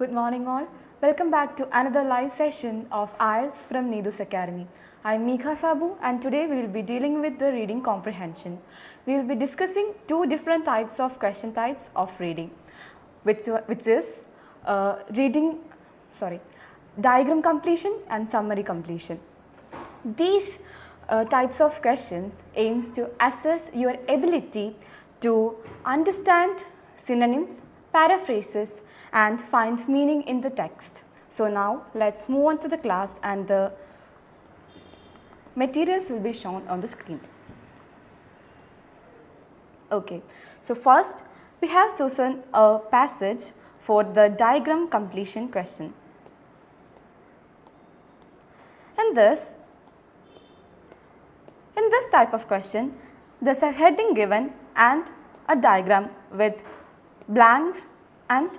Good morning all. Welcome back to another live session of IELTS from Needu's Academy. I am 𝐕 Sabu and today we will be dealing with the reading comprehension. We will be discussing two different types of question types of reading which is diagram completion and summary completion. These types of questions aims to assess your ability to understand synonyms, paraphrases and find meaning in the text. So now let's move on to the class and the materials will be shown on the screen. Okay, so first we have chosen a passage for the diagram completion question. In this type of question, there is a heading given and a diagram with blanks and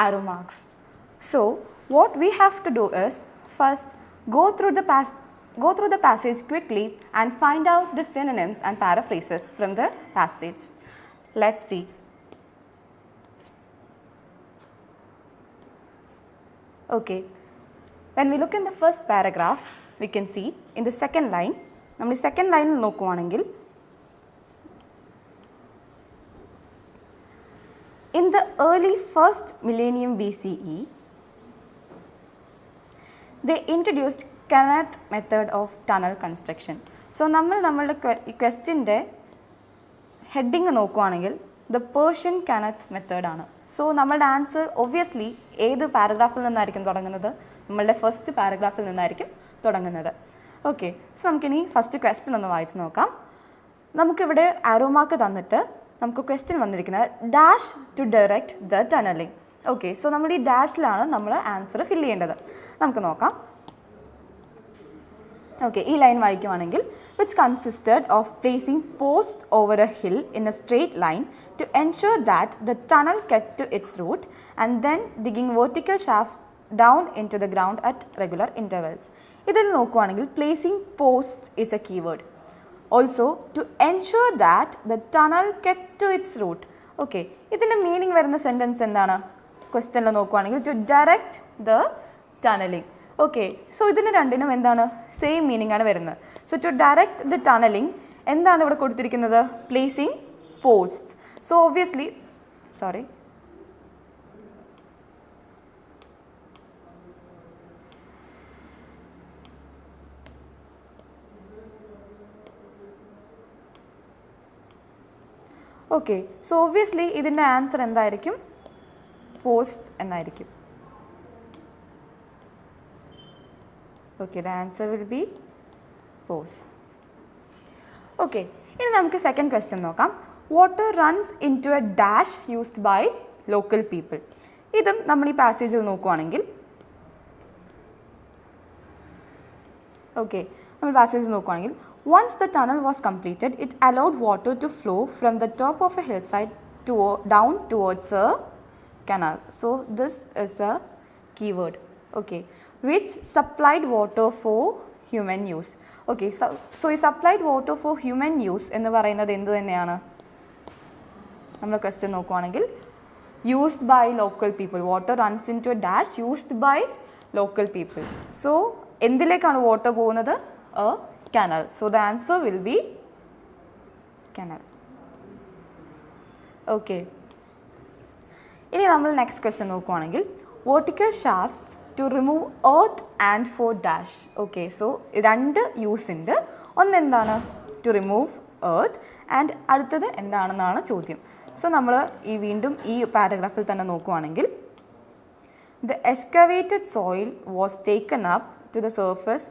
arrow marks. So what we have to do is first go through the passage quickly and find out the synonyms and paraphrases from the passage. Let's see. Okay, when we look in the first paragraph, we can see in the second line, നമ്മൾ second ലൈനിൽ നോക്കുകയാണെങ്കിൽ in the early first millennium BCE, they introduced Kenneth method of tunnel construction. So നമ്മളുടെ ക്വസ്റ്റ്യൻ്റെ heading നോക്കുകയാണെങ്കിൽ the Persian Kenneth method ആണ്. So നമ്മളുടെ answer obviously ഏത് പാരഗ്രാഫിൽ നിന്നായിരിക്കും തുടങ്ങുന്നത്? നമ്മളുടെ ഫസ്റ്റ് പാരഗ്രാഫിൽ നിന്നായിരിക്കും തുടങ്ങുന്നത്. ഓക്കെ, സോ നമുക്കിനി ഫസ്റ്റ് ക്വസ്റ്റ്യൻ ഒന്ന് വായിച്ച് നോക്കാം. നമുക്കിവിടെ ആരോ മാർക്ക് തന്നിട്ട് നമുക്ക് ക്വസ്റ്റ്യൻ വന്നിരിക്കുന്നത് dash to direct the tunneling. Okay, so നമ്മൾ ഈ ഡാഷിലാണ് നമ്മൾ ആൻസർ ഫില്ല് ചെയ്യേണ്ടത്. നമുക്ക് നോക്കാം. ഓക്കെ, ഈ ലൈൻ വായിക്കുവാണെങ്കിൽ which consisted of placing post over a hill in a straight line to ensure that the tunnel kept to its route and then digging vertical shafts down into the ground at regular intervals. ഇതിൽ നോക്കുകയാണെങ്കിൽ placing posts is a keyword. Also to ensure that the tunnel kept to its route. Okay, ഇതിൻ്റെ meaning വരുന്ന sentence എന്താണ്? ക്വസ്റ്റ്യനിൽ നോക്കുകയാണെങ്കിൽ to direct the tunneling. Okay, so ഇതിന് രണ്ടിനും എന്താണ്? സെയിം മീനിങ് ആണ് വരുന്നത്. So to direct the tunneling എന്താണ് ഇവിടെ കൊടുത്തിരിക്കുന്നത്? Placing posts. So obviously, okay, so obviously ഇതിൻ്റെ ആൻസർ എന്തായിരിക്കും? പോസ്റ്റ് എന്നായിരിക്കും. Okay, the answer will be post. Okay, ഇനി നമുക്ക് സെക്കൻഡ് ക്വസ്റ്റ്യൻ നോക്കാം. Water runs into a dash used by local people. ഇതും നമ്മൾ ഈ പാസേജിൽ നോക്കുകയാണെങ്കിൽ ഓക്കെ, നമ്മൾ പാസേജിൽ നോക്കുകയാണെങ്കിൽ once the tunnel was completed, it allowed water to flow from the top of a hillside down towards a canal. So this is a keyword, okay, which supplied water for human use. Okay, so ഈ supplied water for human use എന്ന് പറയുന്നത് എന്ത് തന്നെയാണ്? നമ്മൾ question നോക്കുകയാണെങ്കിൽ used by local people. Water runs into a dash used by local people. So എന്തിലേക്കാണ് water പോകുന്നത്? A canal. So the answer will be canal. Okay. ഇനി നമ്മൾ നെക്സ്റ്റ് ക്വസ്റ്റ്യൻ നോക്കുകയാണെങ്കിൽ vertical shafts to remove earth and for dash. Okay, so രണ്ട് use ഉണ്ട്. ഒന്നെന്താണ്? to remove earth and അടുത്തത് എന്താണെന്നാണ് ചോദ്യം. സോ നമ്മൾ വീണ്ടും ഈ പാരഗ്രാഫിൽ തന്നെ നോക്കുകയാണെങ്കിൽ the excavated soil was taken up to the surface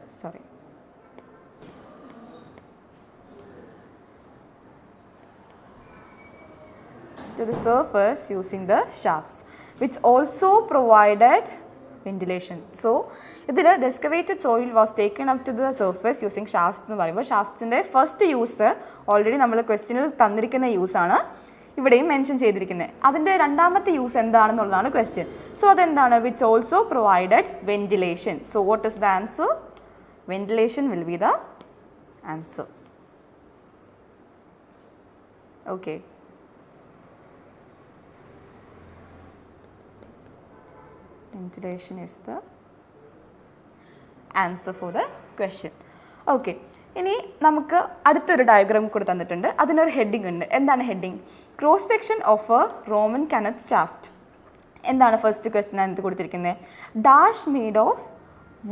using the shafts, which also provided ventilation. So ഇതിൽ the excavated soil was taken up to the surface using shafts എന്ന് പറയുമ്പോൾ ഷാഫ്റ്റ്സിൻ്റെ ഫസ്റ്റ് യൂസ് ഓൾറെഡി നമ്മൾ ക്വസ്റ്റ്യനിൽ തന്നിരിക്കുന്ന യൂസാണ് ഇവിടെയും mention ചെയ്തിരിക്കുന്നത്. അതിൻ്റെ രണ്ടാമത്തെ യൂസ് എന്താണെന്നുള്ളതാണ് ക്വസ്റ്റ്യൻ. സോ അതെന്താണ്? Which also provided ventilation. So what is the answer? Ventilation will be the answer. Okay, Ventilation is the answer for the question. Okay. ഇനി നമുക്ക് അടുത്തൊരു ഡയഗ്രാം കൂടെ തന്നിട്ടുണ്ട്. അതിനൊരു ഹെഡിങ് ഉണ്ട്. എന്താണ് heading? Cross section of a Roman qanat shaft. എന്താണ് first question അതിനകത്ത് കൊടുത്തിരിക്കുന്നത്? Dash made of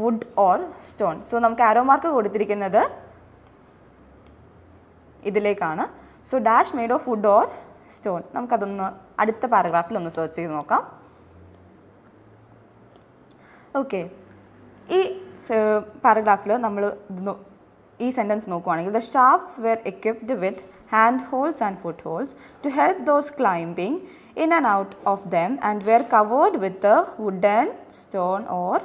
wood or stone. So നമുക്ക് ആരോ മാർക്ക് കൊടുത്തിരിക്കുന്നത് ഇതിലേക്കാണ്. So dash made of wood or stone. നമുക്കതൊന്ന് അടുത്ത പാരഗ്രാഫിൽ ഒന്ന് സെർച്ച് ചെയ്ത് നോക്കാം. ഓക്കെ, ഈ പാരഗ്രാഫിൽ നമ്മൾ ഈ സെൻറ്റൻസ് നോക്കുവാണെങ്കിൽ the shafts were equipped with hand holes and foot holes to help those climbing in and out of them and were covered with a wooden or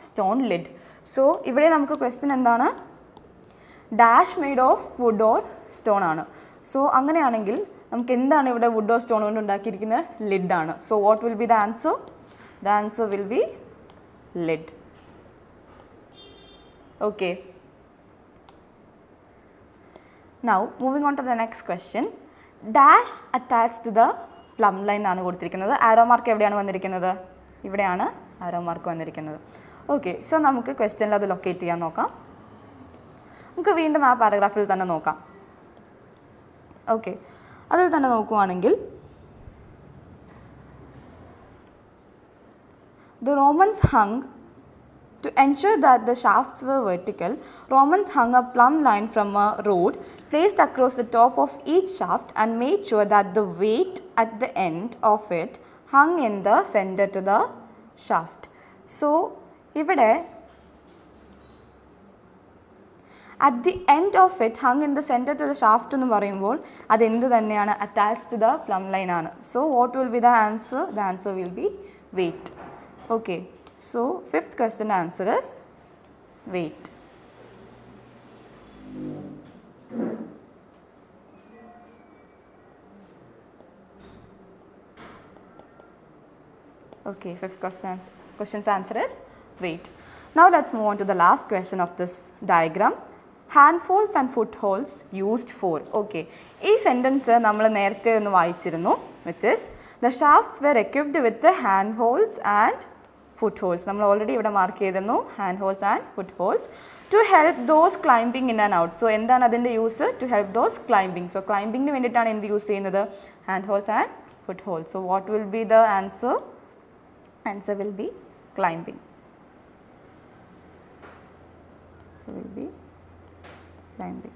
stone lid. So ഇവിടെ നമുക്ക് question എന്താണ്? Dash made of wood or stone ആണ്. So അങ്ങനെയാണെങ്കിൽ നമുക്ക് എന്താണ് ഇവിടെ wood or stone കൊണ്ട് ഉണ്ടാക്കിയിരിക്കുന്നത്? ലിഡാണ്. So what will be the answer? The answer will be lid. Okay. Now moving on to the next question. Dash attached to the plumb line ആണ് കൊടുത്തിരിക്കുന്നത്. ആരോ മാർക്ക് എവിടെയാണ് വന്നിരിക്കുന്നത്? ഇവിടെയാണ് ആരോ മാർക്ക് വന്നിരിക്കുന്നത്. Okay, so നമുക്ക് ക്വസ്റ്റ്യനിൽ അത് locate ചെയ്യാൻ നോക്കാം. നമുക്ക് വീണ്ടും ആ പാരഗ്രാഫിൽ തന്നെ നോക്കാം. ഓക്കെ, അതിൽ തന്നെ നോക്കുവാണെങ്കിൽ the Romans hung to ensure that the shafts were vertical. Romans hung a plumb line from a rod placed across the top of each shaft and made sure that the weight at the end of it hung in the center to the shaft. So ഇവിടെ at the end of it hung in the center to the shaft എന്ന് പറയുമ്പോൾ അത് എന്ത് തന്നെയാണ്? attached to the plumb line ആണ്. So what will be the answer? The answer will be weight. Okay, so fifth question answer is weight. Okay, fifth question's answer is weight. Now let's move on to the last question of this diagram. Handholds and footholds used for. Okay, ഈ sentence നമ്മൾ നേരത്തെ ഒന്ന് വായിച്ചിരുന്നു, which is the shafts were equipped with the handholds and footholds. നമ്മൾ already ഇവിടെ mark ചെയ്തിരുന്നു handholds and footholds to help those climbing in and out. So എന്താണ് അതിൻ്റെ use? To help those climbing. So climbingന് വേണ്ടിയിട്ടാണ് എന്ത് യൂസ് ചെയ്യുന്നത്? handholds and footholds. So what will be the answer? Answer will be climbing. So will be climbing.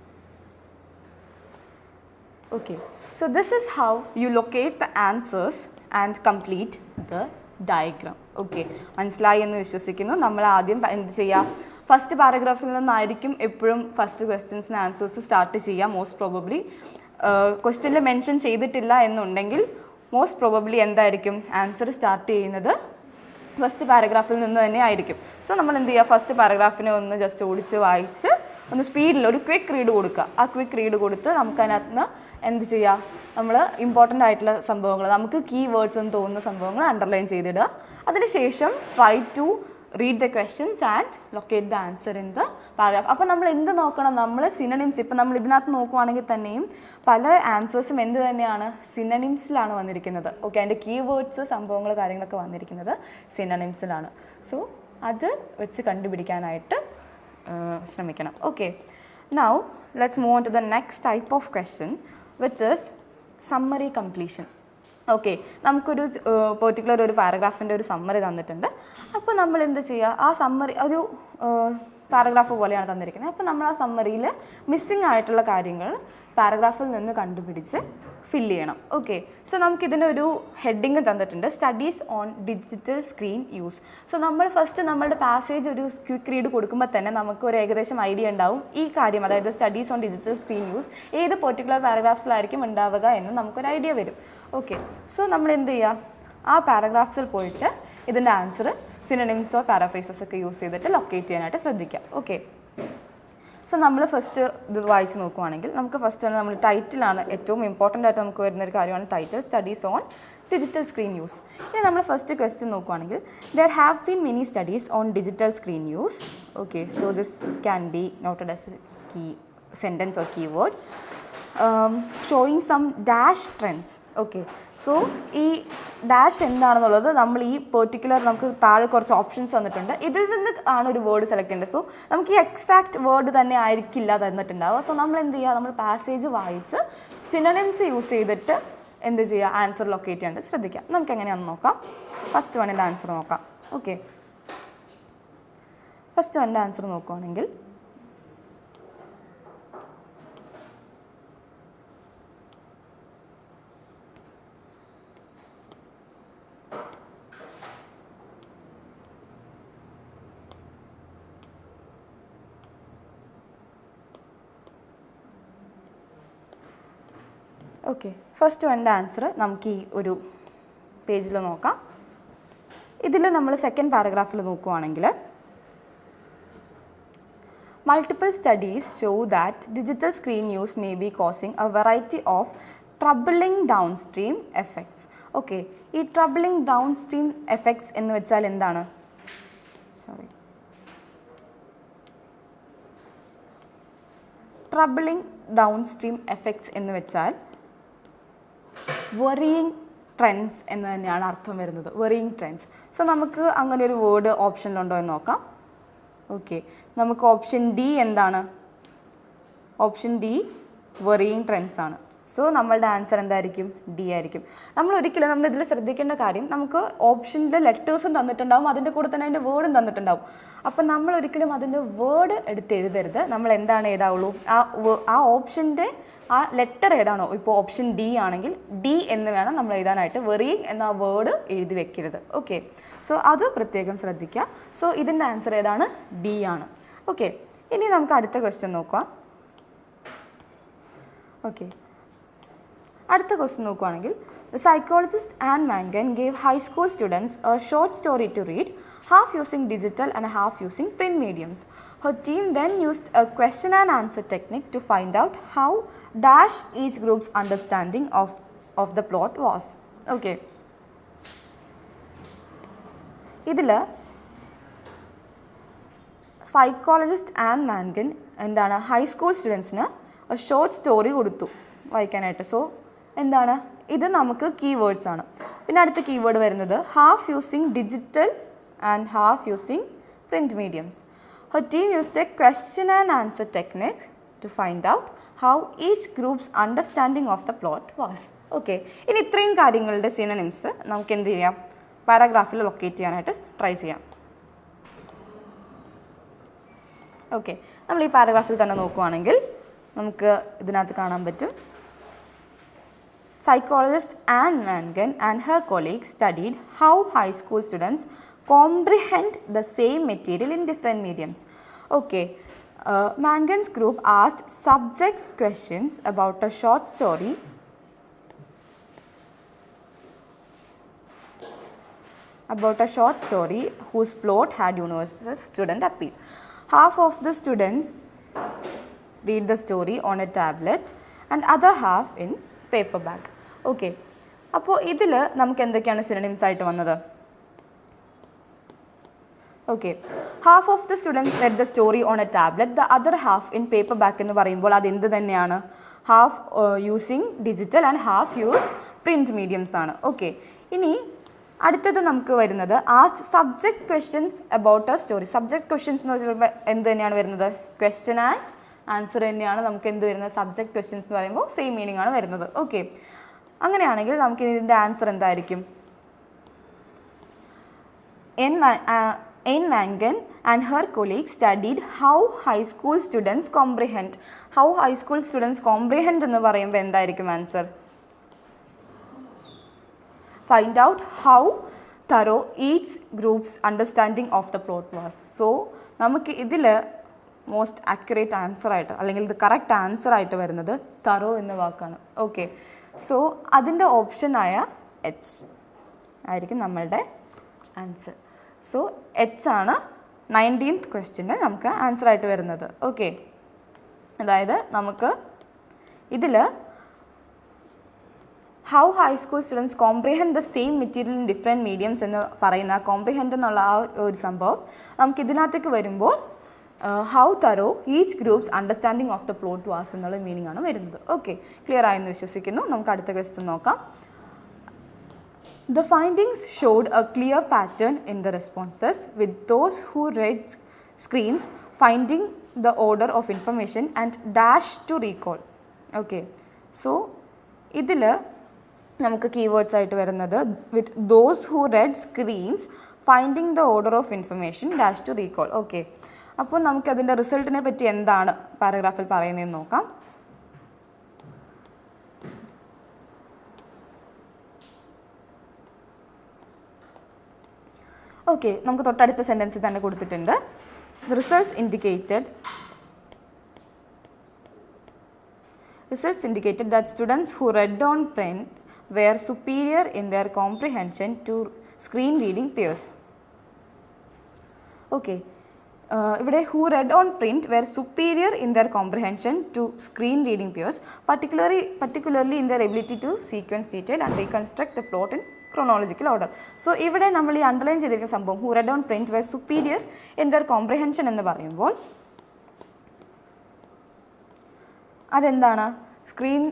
Okay, so this is how you locate the answers and complete the diagram. Okay, മനസ്സിലായി എന്ന് വിശ്വസിക്കുന്നു. നമ്മൾ ആദ്യം എന്ത് ചെയ്യുക? First പാരഗ്രാഫിൽ നിന്നായിരിക്കും എപ്പോഴും first ക്വസ്റ്റ്യൻസിന് answers start ചെയ്യുക. മോസ്റ്റ് പ്രോബബ്ലി ക്വസ്റ്റ്യനിൽ മെൻഷൻ ചെയ്തിട്ടില്ല എന്നുണ്ടെങ്കിൽ മോസ്റ്റ് പ്രോബബ്ലി എന്തായിരിക്കും ആൻസർ സ്റ്റാർട്ട് ചെയ്യുന്നത്? ഫസ്റ്റ് പാരഗ്രാഫിൽ നിന്ന് തന്നെ ആയിരിക്കും. സോ നമ്മൾ എന്ത് ചെയ്യുക? ഫസ്റ്റ് പാരഗ്രാഫിനെ ഒന്ന് ജസ്റ്റ് ഓടിച്ച് വായിച്ച് ഒന്ന് സ്പീഡിൽ ഒരു ക്വിക്ക് റീഡ് കൊടുക്കുക. ആ ക്വിക്ക് റീഡ് കൊടുത്ത് നമുക്കതിനകത്ത് നിന്ന് എന്ത് ചെയ്യുക? നമ്മൾ ഇമ്പോർട്ടൻ്റ് ആയിട്ടുള്ള സംഭവങ്ങൾ, നമുക്ക് കീ വേർഡ്സ് എന്ന് തോന്നുന്ന സംഭവങ്ങൾ അണ്ടർലൈൻ ചെയ്തിടുക. അതിനുശേഷം try to read the questions and locate the answer in the paragraph. അപ്പോൾ നമ്മൾ എന്ത് നോക്കണം? നമ്മൾ സിനണിംസ്, ഇപ്പം നമ്മൾ ഇതിനകത്ത് നോക്കുവാണെങ്കിൽ തന്നെയും പല ആൻസേഴ്സും എന്ത് തന്നെയാണ്? സിനണിംസിലാണ് വന്നിരിക്കുന്നത്. ഓക്കെ, അതിൻ്റെ കീ വേർഡ്സ്, സംഭവങ്ങൾ, കാര്യങ്ങളൊക്കെ വന്നിരിക്കുന്നത് സിനണിംസിലാണ്. സോ അത് വെച്ച് കണ്ടുപിടിക്കാനായിട്ട് ശ്രമിക്കണം. Okay, now let's move on to the next type of question which is summary completion. Okay, നമുക്കൊരു പെർട്ടിക്കുലർ ഒരു പാരഗ്രാഫിൻ്റെ ഒരു സമ്മറി തന്നിട്ടുണ്ട്. അപ്പോൾ നമ്മൾ എന്ത് ചെയ്യുക? ആ സമ്മറി ഒരു പാരഗ്രാഫ് പോലെയാണ് തന്നിരിക്കുന്നത്. അപ്പോൾ നമ്മൾ ആ സമ്മറിയിൽ മിസ്സിംഗ് ആയിട്ടുള്ള കാര്യങ്ങൾ പാരഗ്രാഫിൽ നിന്ന് കണ്ടുപിടിച്ച് ഫില്ല് ചെയ്യണം. ഓക്കെ, സോ നമുക്കിതിൻ്റെ ഒരു ഹെഡിങ് തന്നിട്ടുണ്ട്, studies on digital screen use. So നമ്മൾ ഫസ്റ്റ് നമ്മളുടെ പാസേജ് ഒരു ക്വിക്ക് റീഡ് കൊടുക്കുമ്പോൾ തന്നെ നമുക്ക് ഒരു ഏകദേശം ഐഡിയ ഉണ്ടാവും ഈ കാര്യം, അതായത് studies on digital screen use ഏത് പെർട്ടിക്കുലർ പാരഗ്രാഫ്സിലായിരിക്കും ഉണ്ടാവുക എന്ന് നമുക്കൊരു ഐഡിയ വരും. ഓക്കെ, സോ നമ്മൾ എന്ത് ചെയ്യുക? ആ പാരഗ്രാഫ്സിൽ പോയിട്ട് ഇതിൻ്റെ ആൻസർ സിനണിംസോ പാരാഫ്രേസസ് ഒക്കെ യൂസ് ചെയ്തിട്ട് ലൊക്കേറ്റ് ചെയ്യാനായിട്ട് ശ്രദ്ധിക്കാം. ഓക്കെ, സോ നമ്മൾ ഫസ്റ്റ് ഇത് വായിച്ച് നോക്കുവാണെങ്കിൽ നമുക്ക് ഫസ്റ്റ് തന്നെ നമ്മൾ ടൈറ്റിലാണ് ഏറ്റവും ഇമ്പോർട്ടൻ്റ് ആയിട്ട് നമുക്ക് വരുന്നൊരു കാര്യമാണ് title, studies on digital screen use. ഇനി നമ്മൾ ഫസ്റ്റ് ക്വസ്റ്റ്യൻ നോക്കുവാണെങ്കിൽ there have been many studies on digital screen use. Okay, so this can be noted as key sentence or keyword. Showing some dash trends. Okay, so ഈ dash എന്താണെന്നുള്ളത് നമ്മൾ ഈ particular നമുക്ക് താഴെ കുറച്ച് ഓപ്ഷൻസ് തന്നിട്ടുണ്ട്. ഇതിൽ നിന്ന് ആണ് ഒരു വേർഡ് സെലക്ട് ചെയ്യേണ്ടത്. സോ നമുക്ക് ഈ എക്സാക്ട് വേർഡ് തന്നെ ആയിരിക്കില്ല തന്നിട്ടുണ്ടാവുക. സോ നമ്മൾ എന്ത് ചെയ്യുക, നമ്മൾ പാസേജ് വായിച്ച് സിനോണിംസ് യൂസ് ചെയ്തിട്ട് എന്ത് ചെയ്യുക, ആൻസർ ലൊക്കേറ്റ് ചെയ്യാണ്ട് ശ്രദ്ധിക്കാം. നമുക്ക് എങ്ങനെയാണെന്ന് നോക്കാം. ഫസ്റ്റ് വണ്ണിൻ്റെ ആൻസർ നോക്കാം. ഓക്കെ, ഫസ്റ്റ് വണ്ണിൻ്റെ ആൻസർ നോക്കുകയാണെങ്കിൽ ഓക്കെ, ഫസ്റ്റ് വണ്ണിൻ്റെ ആൻസർ നമുക്ക് ഈ ഒരു പേജിൽ നോക്കാം. ഇതിൽ നമ്മൾ സെക്കൻഡ് പാരഗ്രാഫിൽ നോക്കുകയാണെങ്കിൽ multiple studies show that digital screen use may be causing A variety of troubling down stream effects. Okay, ഈ ട്രബിളിംഗ് ഡൗൺ സ്ട്രീം എഫക്ട്സ് എന്ന് വെച്ചാൽ എന്താണ്? ട്രബിളിംഗ് ഡൗൺ സ്ട്രീം എഫക്ട്സ് എന്ന് വെച്ചാൽ വറിയിങ് ട്രെൻഡ്സ് എന്ന് തന്നെയാണ് അർത്ഥം വരുന്നത്. Worrying trends. സോ നമുക്ക് അങ്ങനെ ഒരു വേർഡ് ഓപ്ഷനിലുണ്ടോ എന്ന് നോക്കാം. ഓക്കെ, നമുക്ക് ഓപ്ഷൻ ഡി എന്താണ്? ഓപ്ഷൻ ഡി വറിയിങ് ട്രെൻഡ്സ് ആണ്. സോ നമ്മളുടെ ആൻസർ എന്തായിരിക്കും? ഡി ആയിരിക്കും. നമ്മൾ ഇതിൽ ശ്രദ്ധിക്കേണ്ട കാര്യം, നമുക്ക് ഓപ്ഷനിൽ ലെറ്റേഴ്സും തന്നിട്ടുണ്ടാവും, അതിൻ്റെ കൂടെ തന്നെ അതിൻ്റെ വേർഡും തന്നിട്ടുണ്ടാവും. അപ്പം നമ്മൾ ഒരിക്കലും അതിൻ്റെ വേർഡ് എടുത്ത് എഴുതരുത്. നമ്മൾ എന്താണ് എഴുതാവുള്ളൂ, ആ ഓപ്ഷൻ്റെ ആ ലെറ്റർ ഏതാണോ, ഇപ്പോൾ ഓപ്ഷൻ ഡി ആണെങ്കിൽ ഡി എന്ന് വേണം നമ്മൾ എഴുതാനായിട്ട്. വെറിയിങ് എന്ന വേർഡ് എഴുതി വെക്കരുത്. ഓക്കെ, സോ അത് പ്രത്യേകം ശ്രദ്ധിക്കുക. സോ ഇതിൻ്റെ ആൻസർ ഏതാണ്? ഡി ആണ്. ഓക്കെ, ഇനി നമുക്ക് അടുത്ത ക്വസ്റ്റ്യൻ നോക്കാം. ഓക്കെ, അടുത്ത ക്വസ്റ്റ്യൻ നോക്കുകയാണെങ്കിൽ The psychologist Anne Mangan gave high school students a short story to read, half using digital and half using print mediums. Her team then used a question and answer technique to find out how dash each group's understanding of the plot was. Okay. ഇതിൽ psychologist an മാൻഗൻ എന്താണ് high school സ്റ്റുഡൻസിന് short story കൊടുത്തു വായിക്കാനായിട്ട്. So എന്താണ് ഇത്? നമുക്ക് keywords ആണ്. പിന്നെ അടുത്ത കീവേഡ് വരുന്നത് half using digital and half using print mediums. Her team used a question and answer technique to find out how each groups understanding of the plot was. Okay, ഇനി ഇത്രയും കാര്യങ്ങളുടെ സിനോണിംസ് നമുക്ക് എന്ത് ചെയ്യാം, പാരാഗ്രാഫിൽ ലൊക്കേറ്റ് ചെയ്യാനായിട്ട് try ചെയ്യാം. ഓക്കെ, നമ്മൾ ഈ പാരഗ്രാഫിൽ തന്നെ നോക്കുകയാണെങ്കിൽ നമുക്ക് ഇതിനകത്ത് കാണാൻ പറ്റും. Psychologist Anne Mangan and her colleagues studied how high school students comprehend the same material in different mediums. Okay, Mangan's group asked subjects questions about a short story whose plot had universal student appeal. Half of the students read the story on a tablet and other half in paper back. Okay, അപ്പോൾ ഇതിൽ നമുക്ക് എന്തൊക്കെയാണ് synonyms ആയിട്ട് വന്നത്? Okay, half of the students red the story on A tablet, the other half in paper back എന്ന് പറയുമ്പോൾ അത് എന്ത് തന്നെയാണ്? Half using digital and half used print mediums ആണ്. ഓക്കെ, ഇനി അടുത്തത് നമുക്ക് വരുന്നത് asked subject questions about A story. Subject questions എന്ന് പറയുമ്പോൾ എന്ത് തന്നെയാണ് വരുന്നത്? ക്വസ്റ്റ്യൻ ആൻഡ് ആൻസർ തന്നെയാണ് നമുക്ക് എന്ത് വരുന്നത്? സബ്ജക്റ്റ് ക്വസ്റ്റ്യൻസ് എന്ന് പറയുമ്പോൾ സെയിം മീനിങ് ആണ് വരുന്നത്. ഓക്കെ, അങ്ങനെയാണെങ്കിൽ നമുക്ക് ഇതിൻ്റെ ആൻസർ എന്തായിരിക്കും? Anne Mangan and her colleagues studied how high school students comprehend. How high school students comprehend എന്ന് പറയുമ്പോൾ എന്തായിരിക്കും answer? Find out how thorough each group's understanding of the plot was. So നമുക്ക് ഇതിൽ most accurate answer ആയിട്ട് അല്ലെങ്കിൽ ഇത് correct answer ആയിട്ട് വരുന്നത് തറോ എന്ന വാക്കാണ്. ഓക്കെ, സോ അതിൻ്റെ ഓപ്ഷനായ എച്ച് ആയിരിക്കും നമ്മളുടെ ആൻസർ. സോ എച്ച് ആണ് 19th ക്വസ്റ്റ്യന് നമുക്ക് ആൻസർ ആയിട്ട് വരുന്നത്. ഓക്കെ, അതായത് നമുക്ക് ഇതിൽ how high school students comprehend the same material in different mediums എന്ന് പറയുന്ന കോംപ്രിഹെൻഡ് എന്നുള്ള ആ ഒരു സംഭവം നമുക്ക് ഇതിനകത്തേക്ക് വരുമ്പോൾ how thorough each groups understanding of the plot was എന്നുള്ള മീനിങ് ആണ് വരുന്നത്. ഓക്കെ, ക്ലിയർ ആയെന്ന് വിശ്വസിക്കുന്നു. നമുക്ക് അടുത്ത ക്വസ്റ്റ്യൻ നോക്കാം. The findings showed a clear pattern in the responses, with those who read screens finding the order of information and dash to recall. Okay, so ഇതിൽ നമുക്ക് കീവേഡ്സ് ആയിട്ട് വരുന്നത് with those who read screens finding the order of information dash to recall. Okay, അപ്പോൾ നമുക്കതിൻ്റെ റിസൾട്ടിനെ പറ്റി എന്താണ് പാരഗ്രാഫിൽ പറയുന്നതെന്ന് നോക്കാം. ഓക്കെ, നമുക്ക് തൊട്ടടുത്ത സെൻറ്റൻസിൽ തന്നെ കൊടുത്തിട്ടുണ്ട്. The results indicated that students who read on print were superior in their comprehension to screen reading peers. Okay, ഇവിടെ who read on print were superior in their comprehension to screen reading peers, particularly in their ability to sequence detail and reconstruct the plot in chronological order. So ഇവിടെ നമ്മൾ ഈ underline ചെയ്തിരിക്കുന്ന സംഭവം who read on print were superior in their comprehension എന്ന് പറയുമ്പോൾ അതെന്താണ്? Screen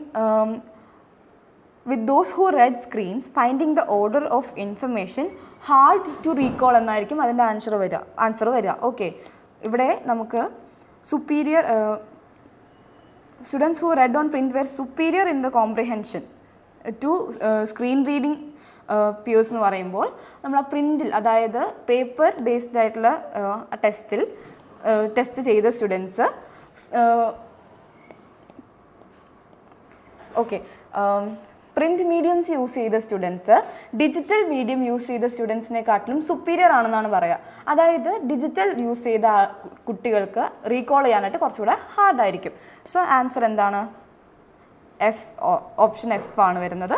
with those who read screens finding the order of information hard to recall എന്നായിരിക്കും അതിൻ്റെ ആൻസർ വരിക. ഓക്കെ, ഇവിടെ നമുക്ക് superior students who read on print were superior in the comprehension to screen reading peers എന്ന് പറയുമ്പോൾ നമ്മൾ ആ പ്രിൻറ്റിൽ, അതായത് പേപ്പർ ബേസ്ഡ് ആയിട്ടുള്ള ടെസ്റ്റ് ചെയ്ത students okay print mediums use ചെയ്ത സ്റ്റുഡൻസ് ഡിജിറ്റൽ മീഡിയം യൂസ് ചെയ്ത സ്റ്റുഡൻസിനെക്കാട്ടിലും സുപ്പീരിയർ ആണെന്നാണ് പറയുക. അതായത് ഡിജിറ്റൽ യൂസ് ചെയ്ത കുട്ടികൾക്ക് റീകോൾ ചെയ്യാനായിട്ട് കുറച്ചുകൂടെ ഹാർഡായിരിക്കും. സോ ആൻസർ എന്താണ്? എഫ്, ഓപ്ഷൻ എഫ് ആണ് വരുന്നത്,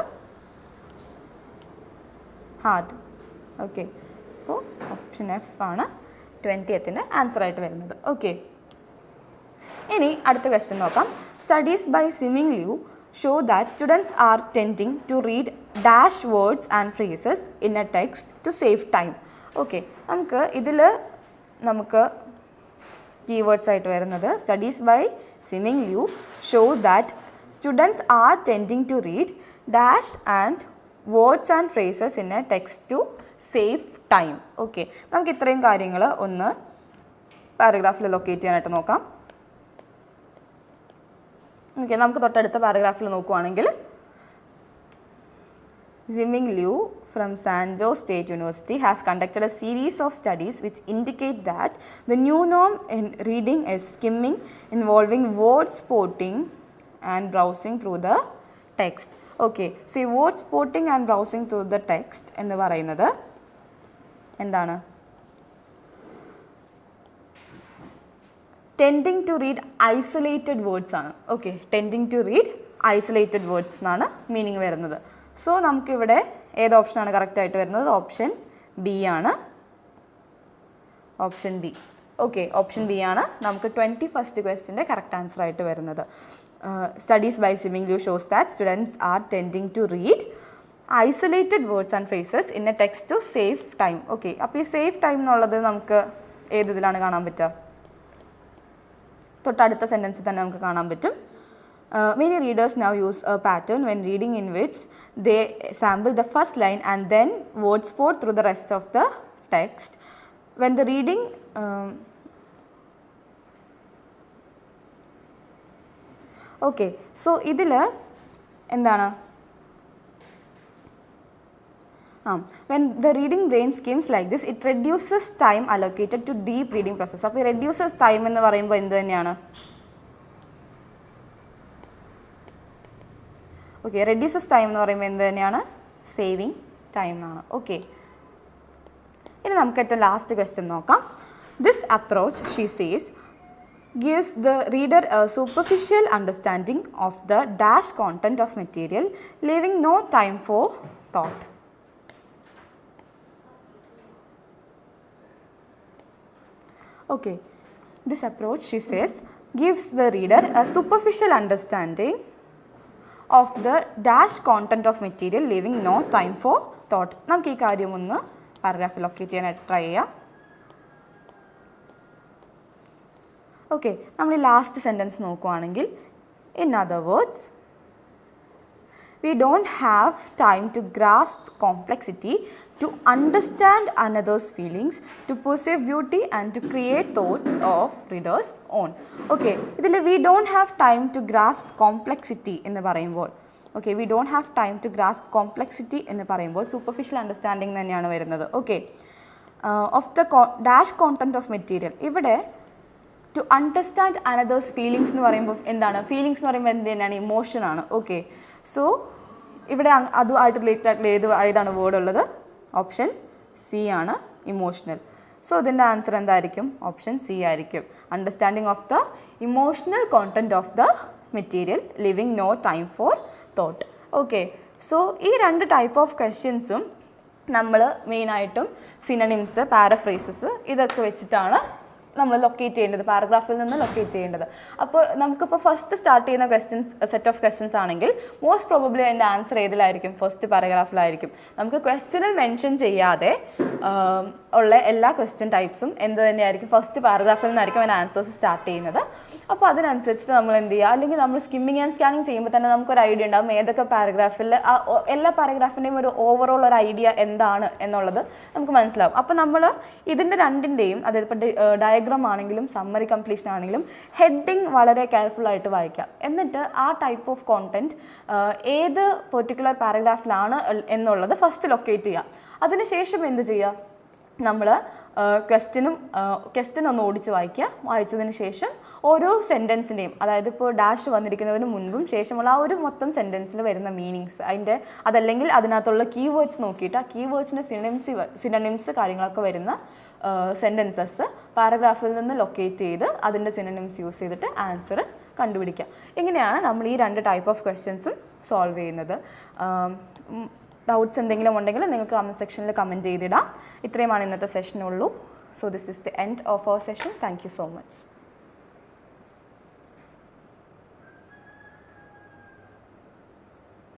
ഹാർഡ്. ഓക്കെ, അപ്പോൾ ഓപ്ഷൻ എഫ് ആണ് 20th ആൻസറായിട്ട് വരുന്നത്. ഓക്കെ, ഇനി അടുത്ത ക്വസ്റ്റ്യൻ നോക്കാം. Studies by 𝐈𝐄𝐋𝐓𝐒 show that students are tending to read dash words and phrases in a text to save time. Okay, നമുക്ക് keywords ആയിട്ട് വരുന്നത് studies by 𝐈𝐄𝐋𝐓𝐒 show that students are tending to read dash and words and phrases in a text to save time. Okay, നമുക്ക് ഇത്രയും കാര്യങ്ങൾ ഒന്ന് പാരഗ്രാഫിൽ locate ചെയ്യാനായിട്ട് നോക്കാം. Okay, നമുക്ക് തൊട്ടടുത്ത പാരഗ്രാഫിൽ നോക്കുവാണെങ്കിൽ 𝐈𝐄𝐋𝐓𝐒 from San Jose State University has conducted a series of studies which indicate that the new norm in reading is skimming involving word spotting and browsing through the text. Okay, so ഈ word spotting and browsing through the text എന്ന് പറയുന്നത് എന്താണ്? Tending to read isolated words ആണ്. Okay, tending to read isolated words എന്നാണ് meaning വരുന്നത്. So നമുക്കിവിടെ ഏത് ഓപ്ഷനാണ് കറക്റ്റായിട്ട് വരുന്നത്? ഓപ്ഷൻ ബി ആണ്. Option B. Okay, option B ആണ് നമുക്ക് 21st ക്വസ്റ്റ്യൻ്റെ കറക്റ്റ് ആൻസർ ആയിട്ട് വരുന്നത്. Studies by 𝐈𝐄𝐋𝐓𝐒 shows that students are tending to read isolated words and phrases in a text to save time. Okay, അപ്പോൾ ഈ സേവ് ടൈം എന്നുള്ളത് നമുക്ക് ഏത് ഇതിലാണ് കാണാൻ പറ്റുക? തൊട്ടടുത്ത സെൻറ്റൻസിൽ തന്നെ നമുക്ക് കാണാൻ പറ്റും. Many readers now use a pattern when reading in which they sample the first line and then word spot through the rest of the text. When the reading okay, so ഇതിൽ എന്താണ്? When the reading brain skims like this, it reduces time allocated to deep reading process. അപ്പോൾ reduces time എന്ന് പറയുമ്പോൾ എന്ത് തന്നെയാണ്? Okay, reduces time എന്ന് പറയുമ്പോൾ എന്ത് തന്നെയാണ്? സേവിങ് ടൈം ആണ്. ഓക്കെ, ഇനി നമുക്ക് ഏറ്റവും ലാസ്റ്റ് ക്വസ്റ്റ്യൻ നോക്കാം. This approach, she says, gives the reader a superficial understanding of the dash content of material, leaving no time for thought. Okay, this approach, she says, gives the reader a superficial understanding of the dash content of material, leaving no time for thought. നമുക്ക് ഈ കാര്യം ഒന്ന് പാരഗ്രാഫിൽ locate ചെയ്യാനായിട്ട് try ചെയ്യാം. ഓക്കെ, നമ്മൾ ഈ last sentence നോക്കുവാണെങ്കിൽ in other words we don't have time to grasp complexity, to understand another's feelings, to perceive beauty and to create thoughts of readers' own. Okay, ഇതിൽ we don't have time to grasp complexity എന്ന് പറയുമ്പോൾ okay, we don't have time to grasp complexity എന്ന് പറയുമ്പോൾ superficial understanding തന്നെയാണ് വരുന്നത്. Okay, of the dash content of material, ഇവിടെ to understand another's feelings എന്ന് പറയുമ്പോൾ എന്താണ്? ഫീലിങ്സ് എന്ന് പറയുമ്പോൾ എന്ത് തന്നെയാണ്? ഇമോഷൻ ആണ്. ഓക്കെ, സോ ഇവിടെ അതുമായിട്ട് റിലേറ്റഡ് ആയിട്ടുള്ള ഏതാണ് വേർഡ് ഉള്ളത്? ഓപ്ഷൻ സി ആണ്, ഇമോഷണൽ. സോ ഇതിൻ്റെ ആൻസർ എന്തായിരിക്കും? ഓപ്ഷൻ സി ആയിരിക്കും. Understanding of the emotional content of the material, living no time for thought. Okay, so ഈ രണ്ട് ടൈപ്പ് ഓഫ് ക്വസ്റ്റ്യൻസും നമ്മൾ മെയിനായിട്ടും സിനണിംസ്, പാരഫ്രേസസ് ഇതൊക്കെ വെച്ചിട്ടാണ് നമ്മൾ ലൊക്കേറ്റ് ചെയ്യേണ്ടത്, പാരഗ്രാഫിൽ നിന്ന് ലൊക്കേറ്റ് ചെയ്യേണ്ടത്. അപ്പോൾ നമുക്കിപ്പോൾ ഫസ്റ്റ് സ്റ്റാർട്ട് ചെയ്യുന്ന ക്വസ്റ്റ്യൻസ്, സെറ്റ് ഓഫ് ക്വസ്റ്റ്യൻസ് ആണെങ്കിൽ മോസ്റ്റ് പ്രോബബ്ലി അതിൻ്റെ ആൻസർ ഏതിലായിരിക്കും? ഫസ്റ്റ് പാരഗ്രാഫിലായിരിക്കും. നമുക്ക് ക്വസ്റ്റ്യനിൽ മെൻഷൻ ചെയ്യാതെ ഉള്ള എല്ലാ ക്വസ്റ്റ്യൻ ടൈപ്സും എന്ത് തന്നെയായിരിക്കും? ഫസ്റ്റ് പാരഗ്രാഫിൽ നിന്നായിരിക്കും അതിൻ്റെ ആൻസേഴ്സ് സ്റ്റാർട്ട് ചെയ്യുന്നത്. അപ്പോൾ അതിനനുസരിച്ചിട്ട് നമ്മൾ എന്ത് ചെയ്യുക, അല്ലെങ്കിൽ നമ്മൾ സ്കിമ്മിങ് ആൻഡ് സ്കാനിങ് ചെയ്യുമ്പോൾ തന്നെ നമുക്കൊരു ഐഡിയ ഉണ്ടാകും ഏതൊക്കെ പാരഗ്രാഫിൽ എല്ലാ പാരഗ്രാഫിൻ്റെയും ഒരു ഓവറോൾ ഒരു ഐഡിയ എന്താണ് എന്നുള്ളത് നമുക്ക് മനസ്സിലാവും. അപ്പോൾ നമ്മൾ ഇതിൻ്റെ രണ്ടിൻ്റെയും, അതായത് ഇപ്പോൾ ഡയഗ്രാം ആണെങ്കിലും സമ്മറി കംപ്ലീഷൻ ആണെങ്കിലും ഹെഡിങ് വളരെ കെയർഫുള്ളായിട്ട് വായിക്കാം. എന്നിട്ട് ആ ടൈപ്പ് ഓഫ് കോണ്ടൻറ്റ് ഏത് പെർട്ടിക്കുലർ പാരഗ്രാഫിലാണ് എന്നുള്ളത് ഫസ്റ്റ് ലൊക്കേറ്റ് ചെയ്യുക. അതിനുശേഷം എന്ത് ചെയ്യുക, നമ്മൾ ക്വസ്റ്റ്യൻ ഒന്ന് ഓടിച്ച് വായിക്കുക. വായിച്ചതിന് ശേഷം ഓരോ സെൻറ്റൻസിൻ്റെയും, അതായത് ഇപ്പോൾ ഡാഷ് വന്നിരിക്കുന്നതിന് മുൻപും ശേഷമുള്ള ആ ഒരു മൊത്തം സെൻറ്റൻസിൽ വരുന്ന മീനിങ്സ്, അതിൻ്റെ അതല്ലെങ്കിൽ അതിനകത്തുള്ള കീവേഡ്സ് നോക്കിയിട്ട് ആ കീവേഡ്സിൻ്റെ സിനണിംസ് കാര്യങ്ങളൊക്കെ വരുന്ന സെൻറ്റൻസസ് പാരഗ്രാഫിൽ നിന്ന് ലൊക്കേറ്റ് ചെയ്ത് അതിൻ്റെ സിനണിംസ് യൂസ് ചെയ്തിട്ട് ആൻസർ കണ്ടുപിടിക്കുക. ഇങ്ങനെയാണ് നമ്മൾ ഈ രണ്ട് ടൈപ്പ് ഓഫ് ക്വസ്റ്റ്യൻസും സോൾവ് ചെയ്യുന്നത്. ഡൗട്ട്സ് എന്തെങ്കിലും ഉണ്ടെങ്കിൽ നിങ്ങൾക്ക് കമൻറ്റ് സെക്ഷനിൽ കമൻറ്റ് ചെയ്തിടാം. ഇത്രയുമാണ് ഇന്നത്തെ സെഷനുള്ളൂ. So this is the end of our session. Thank you so much.